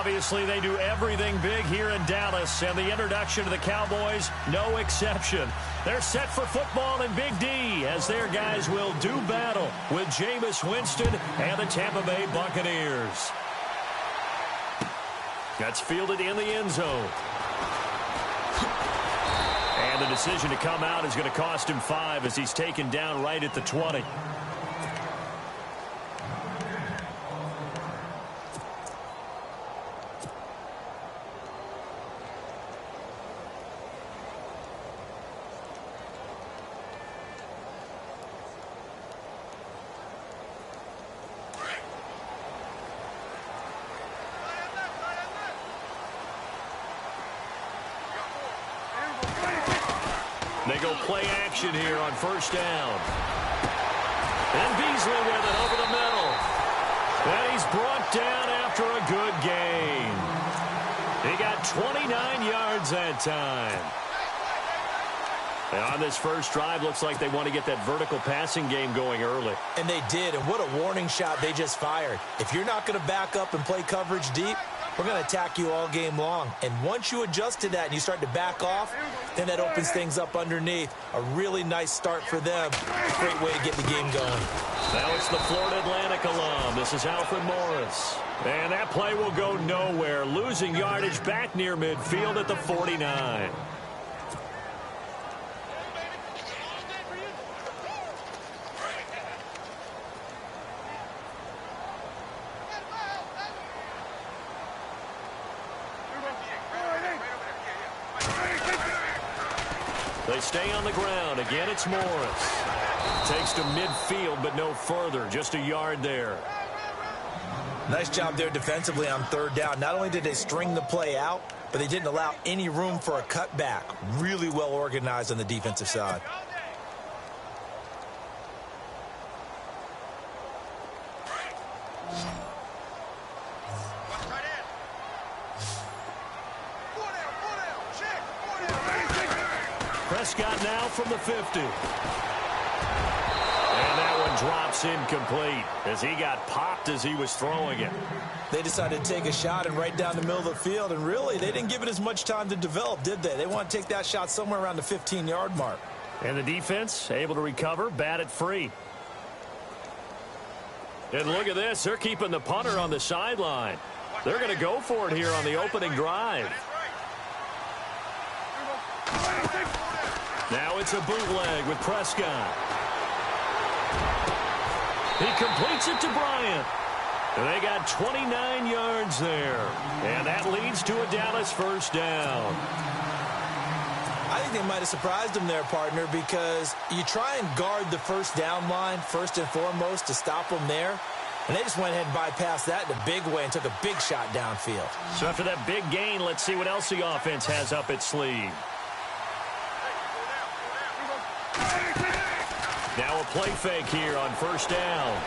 Obviously, they do everything big here in Dallas, and the introduction to the Cowboys, no exception. They're set for football in Big D as their guys will do battle with Jameis Winston and the Tampa Bay Buccaneers. That's fielded in the end zone. And the decision to come out is going to cost him 5 as he's taken down right at the 20. They go play action here on first down. And Beasley with it over the middle. And he's brought down after a good gain. He got 29 yards that time. And on this first drive, looks like they want to get that vertical passing game going early. And they did, and what a warning shot they just fired. If you're not going to back up and play coverage deep, we're going to attack you all game long. And once you adjust to that and you start to back off, then that opens things up underneath. A really nice start for them. Great way to get the game going. Now it's the Florida Atlantic alum. This is Alfred Morris. And that play will go nowhere. Losing yardage back near midfield at the 49. They stay on the ground. Again, it's Morris. Takes to midfield, but no further. Just a yard there. Nice job there defensively on third down. Not only did they string the play out, but they didn't allow any room for a cutback. Really well organized on the defensive side. Prescott now from the 50. And that one drops incomplete as he got popped as he was throwing it. They decided to take a shot and right down the middle of the field, and really, they didn't give it as much time to develop, did they? They want to take that shot somewhere around the 15-yard mark. And the defense able to recover, bat it free. And look at this. They're keeping the punter on the sideline. They're going to go for it here on the opening drive. Now it's a bootleg with Prescott. He completes it to Bryant. And they got 29 yards there. And that leads to a Dallas first down. I think they might have surprised him there, partner, because you try and guard the first down line first and foremost to stop them there. And they just went ahead and bypassed that in a big way and took a big shot downfield. So after that big gain, let's see what else the offense has up its sleeve. Now a play fake here on first down.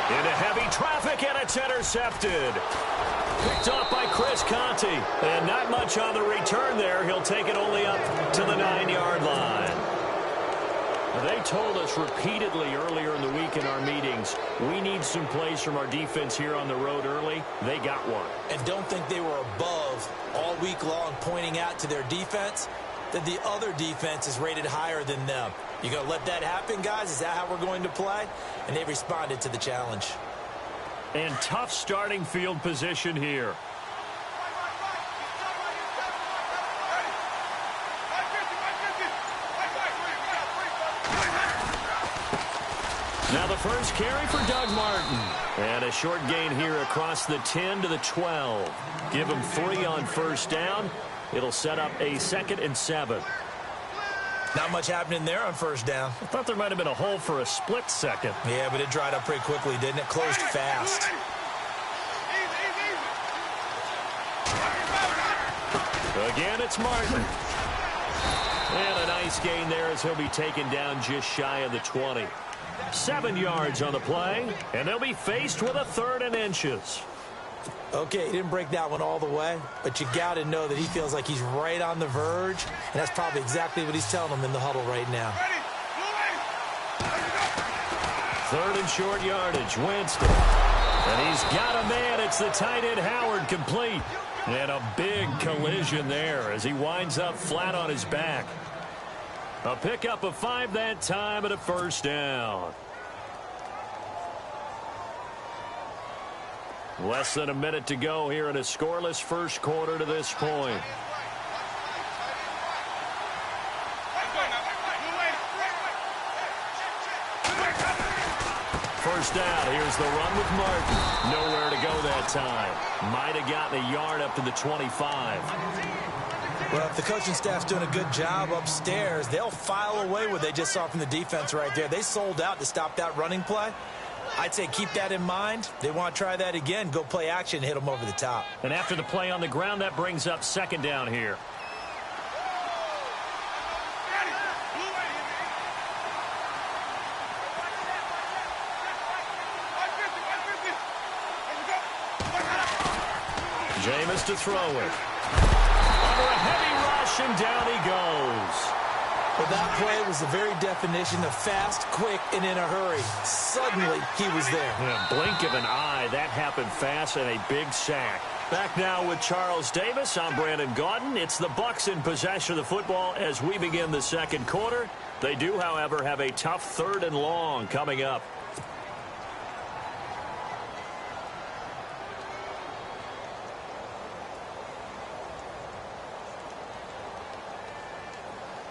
Into heavy traffic, and it's intercepted. Picked off by Chris Conte. And not much on the return there. He'll take it only up to the 9-yard line. They told us repeatedly earlier in the week in our meetings, we need some plays from our defense here on the road early. They got one. And don't think they were above all week long pointing out to their defense that the other defense is rated higher than them. You going to let that happen, guys? Is that how we're going to play? And they responded to the challenge. And tough starting field position here. Now the first carry for Doug Martin. And a short gain here across the 10 to the 12. Give him 3 on first down. It'll set up a 2nd and 7. Not much happening there on first down. I thought there might have been a hole for a split second. Yeah, but it dried up pretty quickly, didn't it? Closed fast. Again, it's Martin. And a nice gain there as he'll be taken down just shy of the 20. 7 yards on the play, and they'll be faced with a 3rd and inches. Okay, he didn't break that one all the way, but you got to know that he feels like he's right on the verge, and that's probably exactly what he's telling them in the huddle right now. 3rd and short yardage. Winston. And he's got a man. It's the tight end, Howard, complete. And a big collision there as he winds up flat on his back. A pickup of 5 that time and a first down. Less than a minute to go here in a scoreless first quarter to this point. First down. Here's the run with Martin. Nowhere to go that time. Might have gotten a yard up to the 25. Well, if the coaching staff's doing a good job upstairs, they'll file away what they just saw from the defense right there. They sold out to stop that running play. I'd say keep that in mind. They want to try that again. Go play action and hit them over the top. And after the play on the ground, that brings up second down here. Jameis to throw it. Under a heavy rush, and down he goes. Well, that play was the very definition of fast, quick, and in a hurry. Suddenly, he was there. In a blink of an eye, that happened fast and a big sack. Back now with Charles Davis. I'm Brandon Gaudin. It's the Bucs in possession of the football as we begin the second quarter. They do, however, have a tough 3rd and long coming up.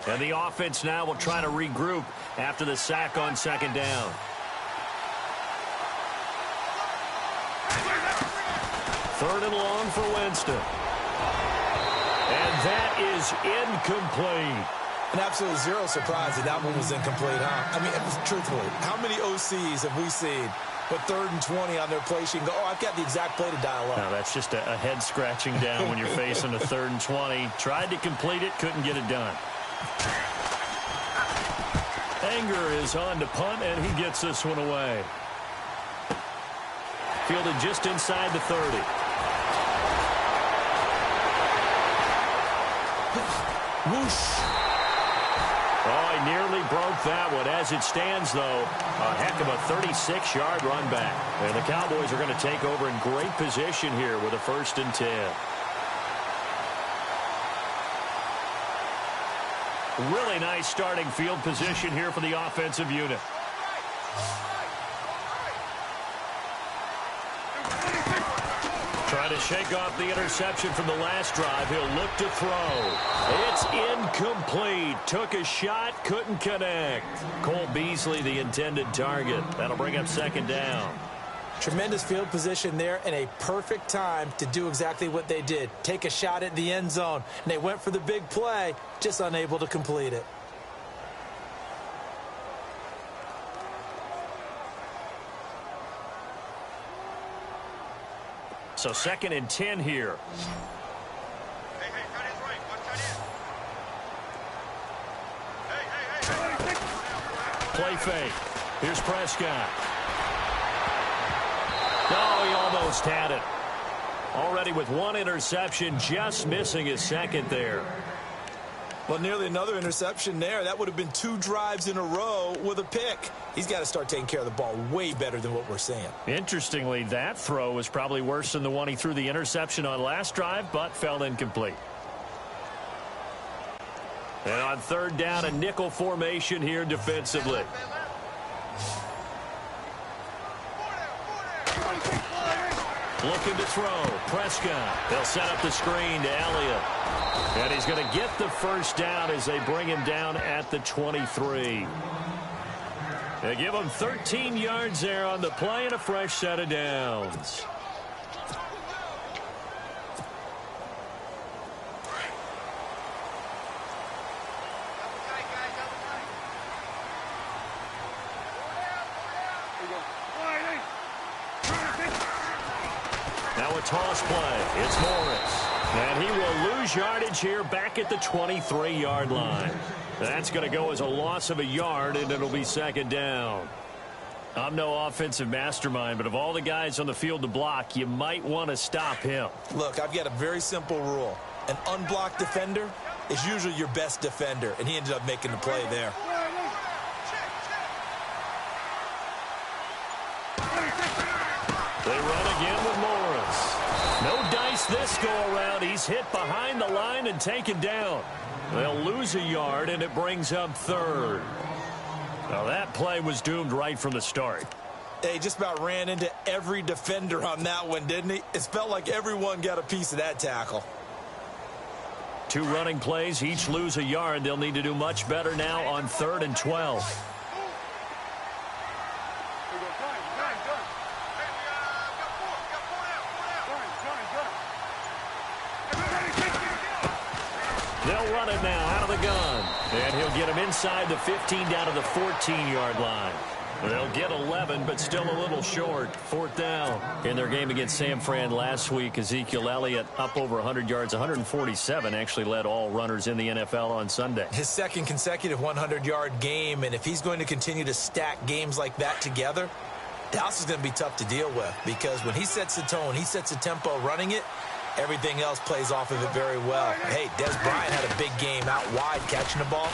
And the offense now will try to regroup after the sack on second down. Third and long for Winston. And that is incomplete. And absolutely zero surprise that one was incomplete, huh? I mean, truthfully, how many OCs have we seen with 3rd and 20 on their play sheet and go, oh, I've got the exact play to dial up? No, that's just a head scratching down when you're facing a 3rd and 20. Tried to complete it, couldn't get it done. Anger is on to punt, and he gets this one away. Fielded just inside the 30. Whoosh. Oh, he nearly broke that one. As it stands, though, a heck of a 36-yard run back. And the Cowboys are going to take over in great position here with a 1st and 10. Really nice starting field position here for the offensive unit. Trying to shake off the interception from the last drive. He'll look to throw. It's incomplete. Took a shot, couldn't connect. Cole Beasley, the intended target. That'll bring up second down. Tremendous field position there and a perfect time to do exactly what they did. Take a shot at the end zone. And they went for the big play, just unable to complete it. So 2nd and 10 here. Play fake. Here's Prescott. Oh, he almost had it. Already with 1 interception, just missing his 2nd there. Well, nearly another interception there. That would have been 2 drives in a row with a pick. He's got to start taking care of the ball way better than what we're seeing. Interestingly, that throw was probably worse than the one he threw the interception on last drive, but fell incomplete. And on 3rd down, a nickel formation here defensively. Looking to throw. Prescott. They'll set up the screen to Elliott. And he's going to get the first down as they bring him down at the 23. They give him 13 yards there on the play and a fresh set of downs. Now a toss play. It's Morris. And he will lose yardage here back at the 23-yard line. That's going to go as a loss of a yard, and it'll be second down. I'm no offensive mastermind, but of all the guys on the field to block, you might want to stop him. Look, I've got a very simple rule. An unblocked defender is usually your best defender, and he ended up making the play there. They missed this go-around. He's hit behind the line and taken down. They'll lose a yard, and it brings up third. Now, that play was doomed right from the start. He just about ran into every defender on that one, didn't he? It felt like everyone got a piece of that tackle. 2 running plays, each lose a yard. They'll need to do much better now on 3rd and 12. They'll run it now out of the gun. And he'll get him inside the 15 down to the 14-yard line. They'll get 11, but still a little short. 4th down. In their game against San Fran last week, Ezekiel Elliott up over 100 yards, 147, actually led all runners in the NFL on Sunday. His second consecutive 100-yard game, and if he's going to continue to stack games like that together, Dallas is going to be tough to deal with because when he sets the tone, he sets the tempo running it, everything else plays off of it very well. Hey, Des Bryant had a big game out wide catching the ball.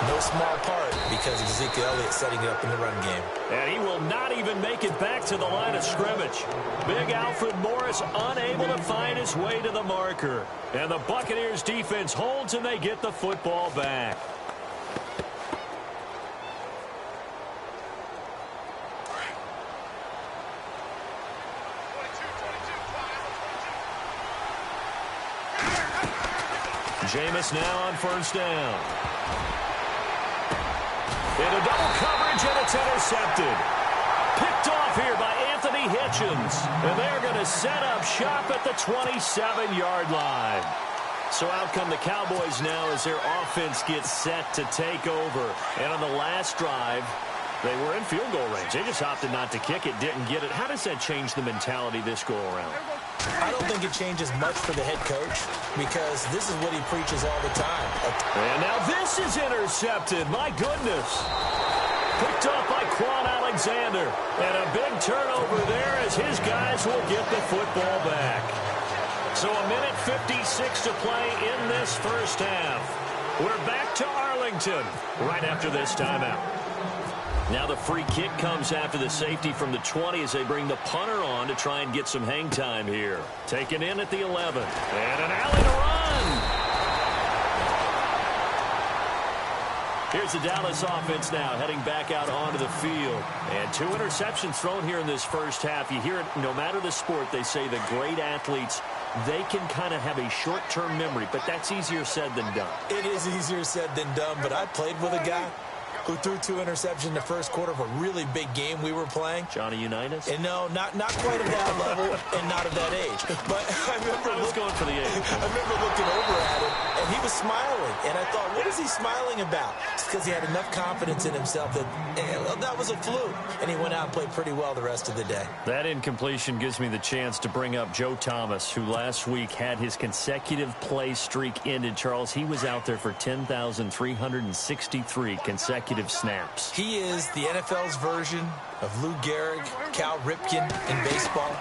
No small part because of Ezekiel Elliott setting it up in the run game. And he will not even make it back to the line of scrimmage. Big Alfred Morris unable to find his way to the marker. And the Buccaneers defense holds and they get the football back. Jameis now on 1st down. Into double coverage, and it's intercepted. Picked off here by Anthony Hitchens. And they're going to set up shop at the 27-yard line. So out come the Cowboys now as their offense gets set to take over. And on the last drive, they were in field goal range. They just opted not to kick it, didn't get it. How does that change the mentality this go-around? I don't think it changes much for the head coach because this is what he preaches all the time. And now this is intercepted. My goodness. Picked up by Quan Alexander. And a big turnover there as his guys will get the football back. So a minute 56 to play in this first half. We're back to Arlington right after this timeout. Now the free kick comes after the safety from the 20 as they bring the punter on to try and get some hang time here. Taken in at the 11. And an alley to run. Here's the Dallas offense now heading back out onto the field. And 2 interceptions thrown here in this first half. You hear it no matter the sport, they say the great athletes, they can kind of have a short-term memory, but that's easier said than done. It is easier said than done, but I played with a guy who threw 2 interceptions in the first quarter of a really big game we were playing. Johnny Unitas? And no, not quite at that level and not at that age. But I remember going for the age. I remember looking over at him, and he was smiling. And I thought, what is he smiling about? It's because he had enough confidence in himself that that was a fluke. And he went out and played pretty well the rest of the day. That incompletion gives me the chance to bring up Joe Thomas, who last week had his consecutive play streak ended. Charles, he was out there for 10,363 consecutive snaps. He is the NFL's version of Lou Gehrig, Cal Ripken in baseball.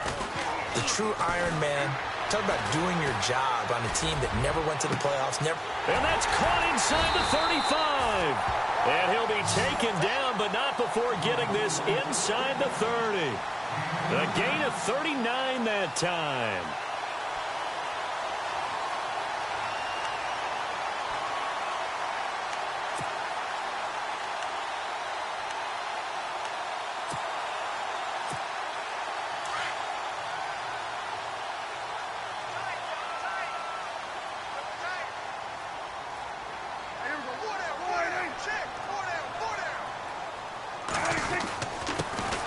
The true Iron Man. Talk about doing your job on a team that never went to the playoffs. Never. And that's caught inside the 35. And he'll be taken down, but not before getting this inside the 30. A gain of 39 that time.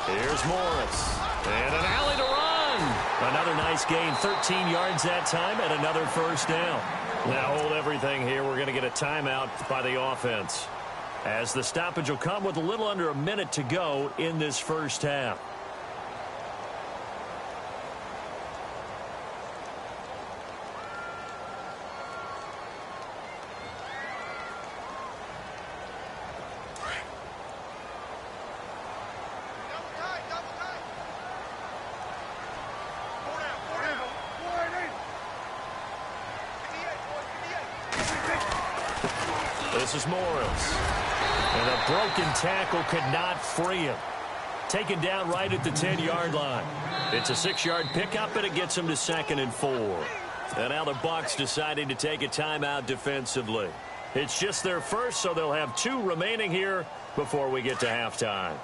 Here's Morris. And an alley to run. Another nice gain, 13 yards that time, and another first down. Now hold everything here. We're going to get a timeout by the offense, as the stoppage will come with a little under a minute to go in this first half. This is Morris. And a broken tackle could not free him. taken down right at the 10-yard line. It's a 6-yard pickup, and it gets them to 2nd and 4. And now the Bucs deciding to take a timeout defensively. It's just their first, so they'll have 2 remaining here before we get to halftime.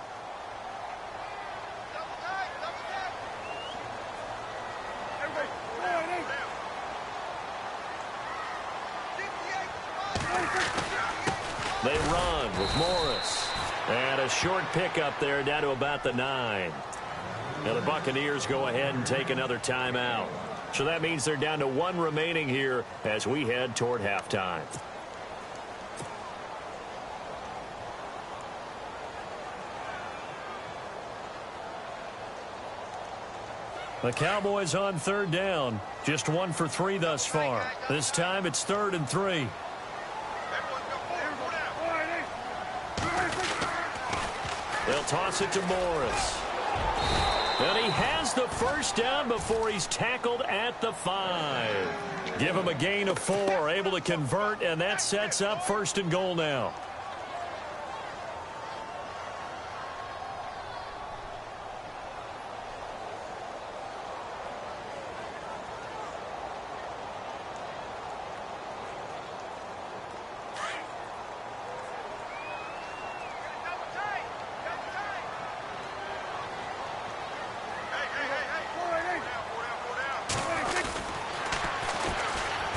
They run with Morris. And a short pickup there down to about the 9. Now the Buccaneers go ahead and take another timeout. So that means they're down to 1 remaining here as we head toward halftime. The Cowboys on 3rd down. Just 1 for 3 thus far. This time it's 3rd and 3. They'll toss it to Morris. And he has the first down before he's tackled at the 5. Give him a gain of 4, able to convert, and that sets up 1st and goal now.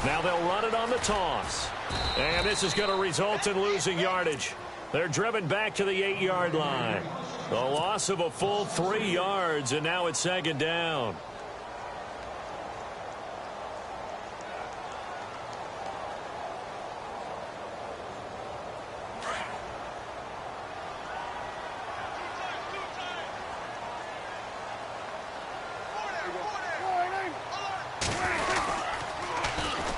Now they'll run it on the toss. And this is going to result in losing yardage. They're driven back to the 8-yard line. A loss of a full 3 yards, and now it's 2nd down.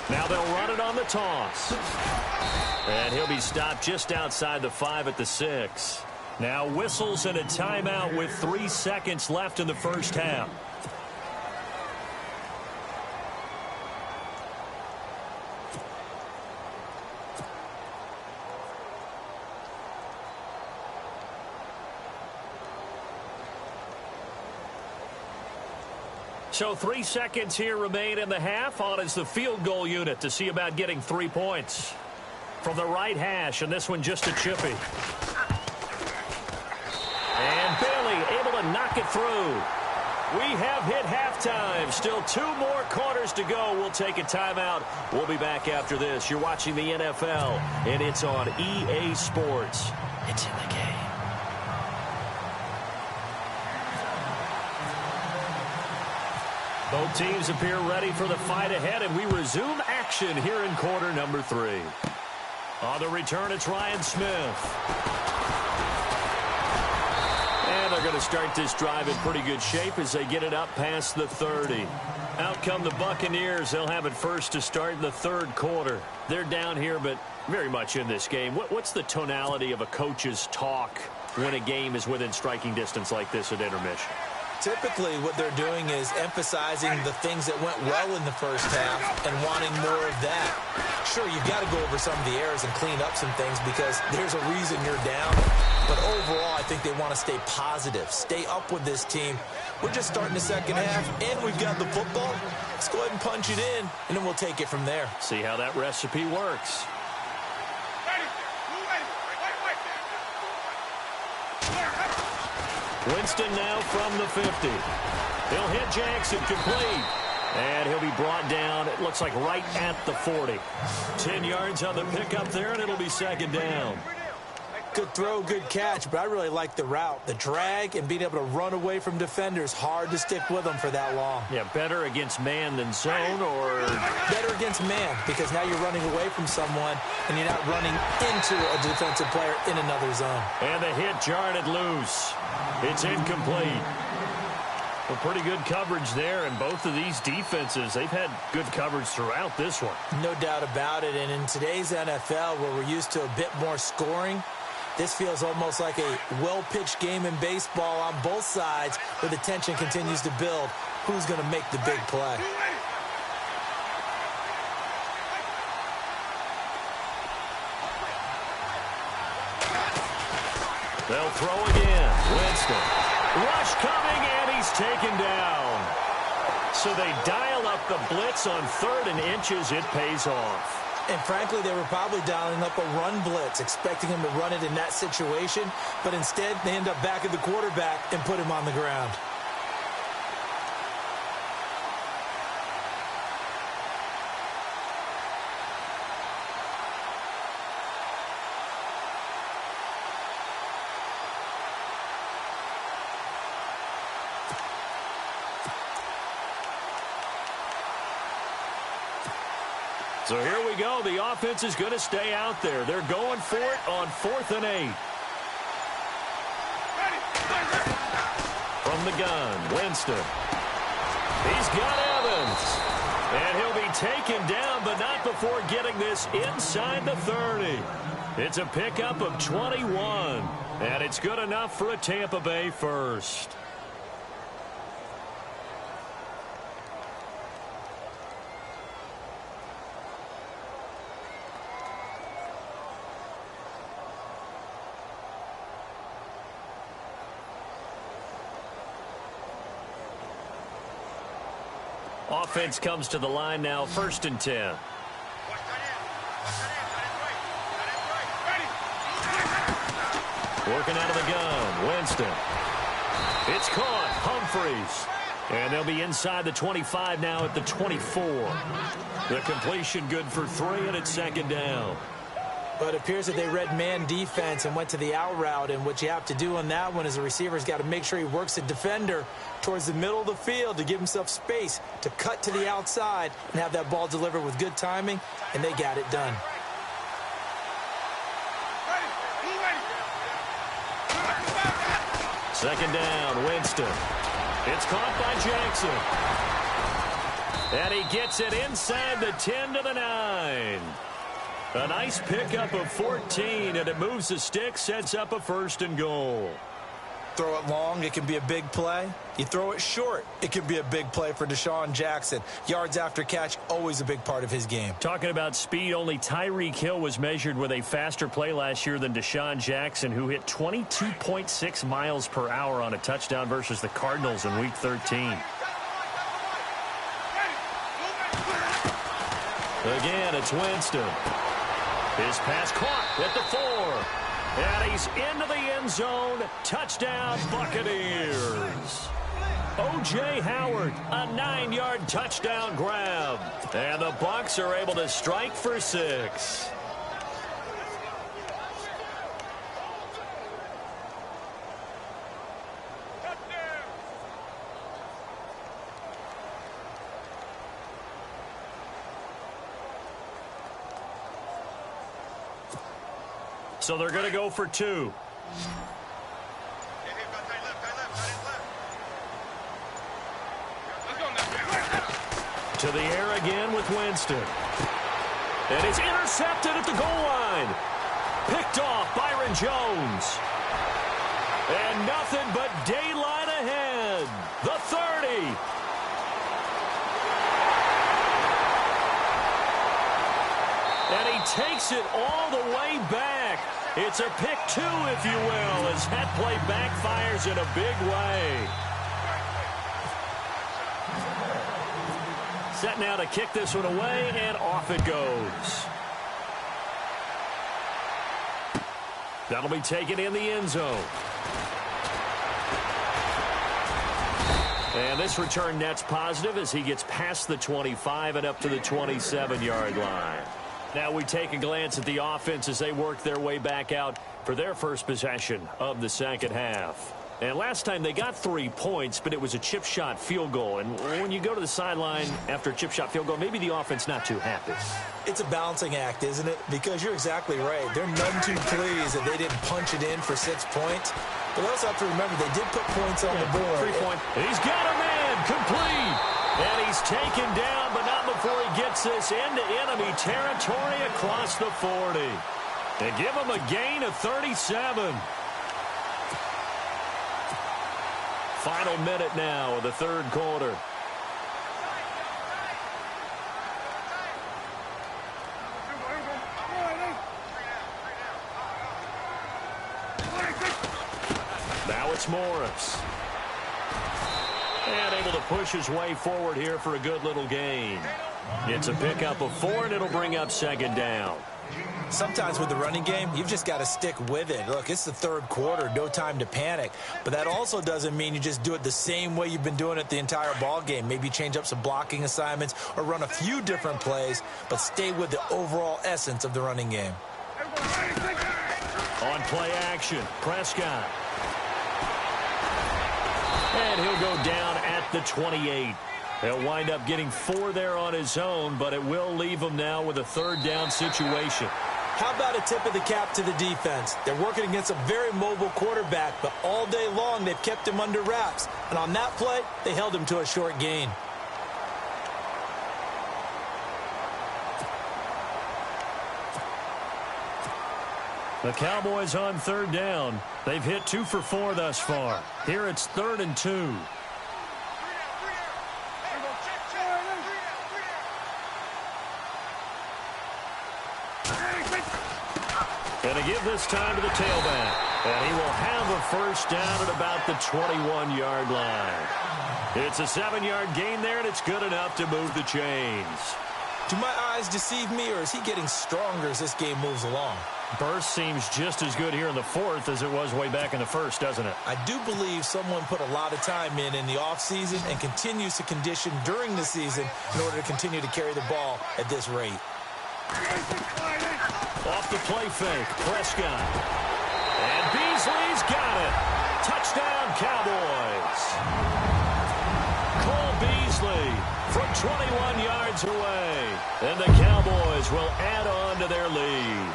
Now they'll run it on the toss. And he'll be stopped just outside the 5 at the 6. Now whistles and a timeout with 3 seconds left in the first half. So 3 seconds here remain in the half. On is the field goal unit to see about getting 3 points. From the right hash, and this one just a chippy. And Bailey able to knock it through. We have hit halftime. Still 2 more quarters to go. We'll take a timeout. We'll be back after this. You're watching the NFL, and it's on EA Sports. It's in the game. Both teams appear ready for the fight ahead, and we resume action here in quarter number 3. On the return, it's Ryan Smith. And they're going to start this drive in pretty good shape as they get it up past the 30. Out come the Buccaneers. They'll have it first to start the 3rd quarter. They're down here, but very much in this game. What's the tonality of a coach's talk when a game is within striking distance like this at intermission? Typically, what they're doing is emphasizing the things that went well in the first half and wanting more of that. Sure, you've got to go over some of the errors and clean up some things because there's a reason you're down. But overall, I think they want to stay positive, stay up with this team. We're just starting the second half, and we've got the football. Let's go ahead and punch it in, and then we'll take it from there. See how that recipe works. Winston now from the 50. He'll hit Jackson complete. And he'll be brought down, it looks like right at the 40. 10 yards on the pickup there, and it'll be 2nd down. Good throw, good catch, but I really like the route. The drag and being able to run away from defenders, hard to stick with them for that long. Yeah, better against man than zone, or? Better against man, because now you're running away from someone, and you're not running into a defensive player in another zone. And the hit jarred it loose. It's incomplete. Well, pretty good coverage there, and both of these defenses, they've had good coverage throughout this one. No doubt about it, and in today's NFL, where we're used to a bit more scoring, this feels almost like a well-pitched game in baseball on both sides where the tension continues to build. Who's going to make the big play? They'll throw again. Winston. Rush coming, and he's taken down. So they dial up the blitz on 3rd and inches. It pays off. And frankly, they were probably dialing up a run blitz, expecting him to run it in that situation. But instead, they end up back at the quarterback and put him on the ground. So here we go. The offense is going to stay out there. They're going for it on 4th and 8. From the gun, Winston. He's got Evans. And he'll be taken down, but not before getting this inside the 30. It's a pickup of 21. And it's good enough for a Tampa Bay first. Offense comes to the line now, 1st and 10. Working out of the gun, Winston. It's caught, Humphreys. And they'll be inside the 25 now at the 24. The completion good for 3, and it's 2nd down. But it appears that they read man defense and went to the out route. And what you have to do on that one is the receiver's got to make sure he works the defender towards the middle of the field to give himself space to cut to the outside and have that ball delivered with good timing, and they got it done. Second down, Winston. It's caught by Jackson. And he gets it inside the 10 to the 9. A nice pickup of 14, and it moves the stick, sets up a 1st and goal. Throw it long, it can be a big play. You throw it short, it can be a big play for Deshaun Jackson. Yards after catch, always a big part of his game. Talking about speed, only Tyreek Hill was measured with a faster play last year than Deshaun Jackson, who hit 22.6 miles per hour on a touchdown versus the Cardinals in Week 13. Again, it's Winston. His pass caught at the 4. And he's into the end zone. Touchdown, Buccaneers. O.J. Howard, a 9-yard touchdown grab. And the Bucs are able to strike for 6. So they're going to go for 2. To the air again with Winston. And it's intercepted at the goal line. Picked off Byron Jones. And nothing but daylight ahead. The 30. And he takes it all the way back. It's a pick 2, if you will, as that play backfires in a big way. Set now to kick this one away, and off it goes. That'll be taken in the end zone. And this return net's positive as he gets past the 25 and up to the 27-yard line. Now we take a glance at the offense as they work their way back out for their first possession of the second half. And last time they got 3 points, but it was a chip shot field goal. And when you go to the sideline after a chip shot field goal, maybe the offense not too happy. It's a balancing act, isn't it? Because you're exactly right. They're none too pleased that they didn't punch it in for 6 points. But we also have to remember they did put points on the board. 3 points. He's got a man complete. And he's taken down, but not before he gets this into enemy territory across the 40. They give him a gain of 37. Final minute now of the third quarter. Now it's Morris. And able to push his way forward here for a good little gain. It's a pickup of 4, and it'll bring up second down. Sometimes with the running game, you've just got to stick with it. Look, it's the third quarter, no time to panic. But that also doesn't mean you just do it the same way you've been doing it the entire ball game. Maybe change up some blocking assignments or run a few different plays, but stay with the overall essence of the running game. On play action, Prescott. And he'll go down at the 28. He'll wind up getting 4 there on his own, but it will leave him now with a third down situation. How about a tip of the cap to the defense? They're working against a very mobile quarterback, but all day long they've kept him under wraps. And on that play, they held him to a short gain. The Cowboys on third down. They've hit 2 for 4 thus far. Here it's 3rd and 2. And to give this time to the tailback. And he will have a first down at about the 21-yard line. It's a 7-yard gain there, and it's good enough to move the chains. Do my eyes deceive me, or is he getting stronger as this game moves along? Burst seems just as good here in the 4th as it was way back in the 1st, doesn't it? I do believe someone put a lot of time in the offseason and continues to condition during the season in order to continue to carry the ball at this rate. Off the play fake, Prescott. And Beasley's got it. Touchdown, Cowboys. Cole Beasley from 21 yards away. And the Cowboys will add on to their lead.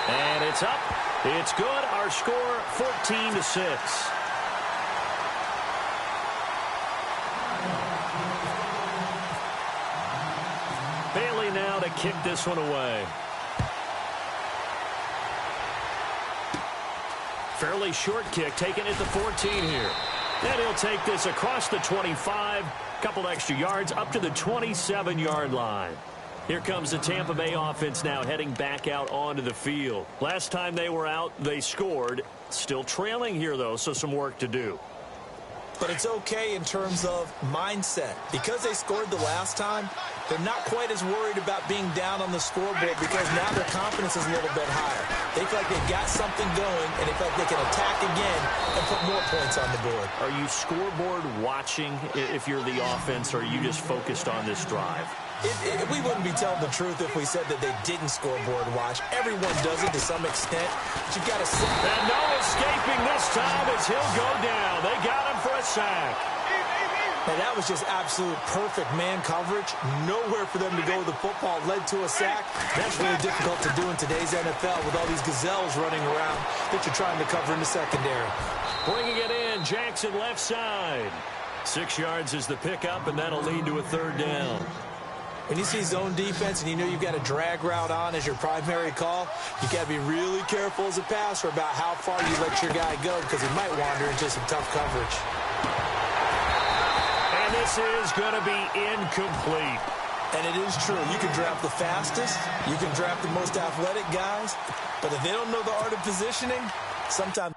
And it's up. It's good. Our score, 14-6. Bailey now to kick this one away. Fairly short kick, taken at the 14 here. And he'll take this across the 25, couple extra yards up to the 27-yard line. Here comes the Tampa Bay offense now heading back out onto the field. Last time they were out, they scored. Still trailing here, though, so some work to do. But it's okay in terms of mindset. Because they scored the last time, they're not quite as worried about being down on the scoreboard because now their confidence is a little bit higher. They feel like they've got something going, and they feel like they can attack again and put more points on the board. Are you scoreboard watching if you're the offense, or are you just focused on this drive? We wouldn't be telling the truth if we said that they didn't scoreboard watch. Everyone does it to some extent, but you've got to sit. And no escaping this time as he'll go down. They got him for a sack. And that was just absolute perfect man coverage. Nowhere for them to go with the football. Led to a sack. That's really difficult to do in today's NFL with all these gazelles running around that you're trying to cover in the secondary. Bringing it in, Jackson left side. 6 yards is the pickup, and that'll lead to a third down. When you see zone defense and you know you've got a drag route on as your primary call, you got to be really careful as a passer about how far you let your guy go because he might wander into some tough coverage. And this is going to be incomplete. And it is true. You can draft the fastest. You can draft the most athletic guys. But if they don't know the art of positioning, sometimes...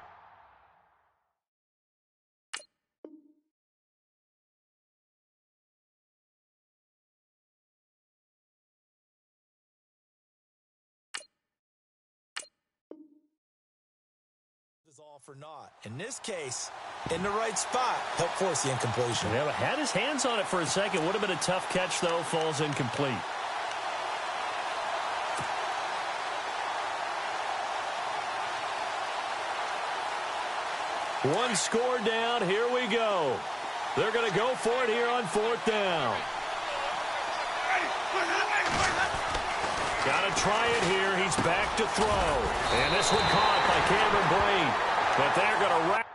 all for naught. In this case, in the right spot, help force the incompletion. Yeah, had his hands on it for a second. Would have been a tough catch, though. Falls incomplete. One score down. Here we go. They're going to go for it here on 4th down. Got to try it here. He's back to throw. And this one caught by Cameron Brate. But they're going to wrap.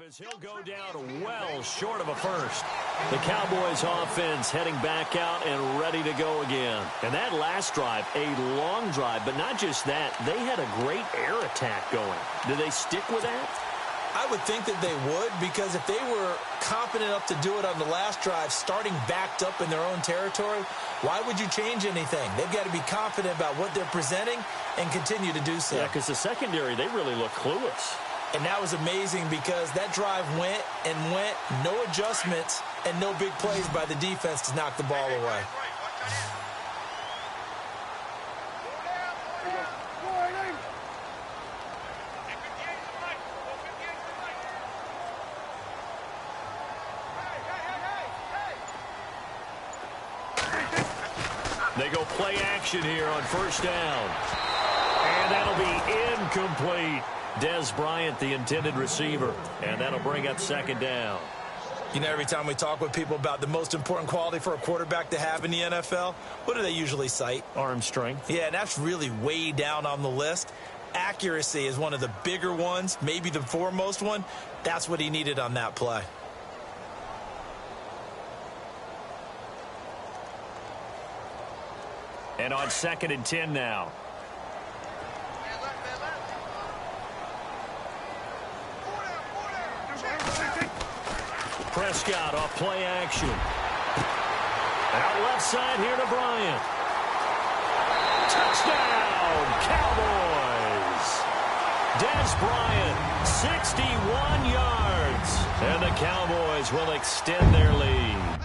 As he'll go down well short of a first. The Cowboys offense heading back out and ready to go again. And that last drive, a long drive, but not just that. They had a great air attack going. Do they stick with that? I would think that they would, because if they were confident enough to do it on the last drive, starting backed up in their own territory, why would you change anything? They've got to be confident about what they're presenting and continue to do so. Yeah, because the secondary, they really look clueless. And that was amazing because that drive went and went, no adjustments, and no big plays by the defense to knock the ball away. They go play action here on first down. And that'll be incomplete. Dez Bryant, the intended receiver. And that'll bring up second down. You know, every time we talk with people about the most important quality for a quarterback to have in the NFL, what do they usually cite? Arm strength. Yeah, and that's really way down on the list. Accuracy is one of the bigger ones, maybe the foremost one. That's what he needed on that play. And on 2nd and 10 now. Prescott off play action. Out left side here to Bryant. Touchdown, Cowboys. Dez Bryant, 61 yards. And the Cowboys will extend their lead.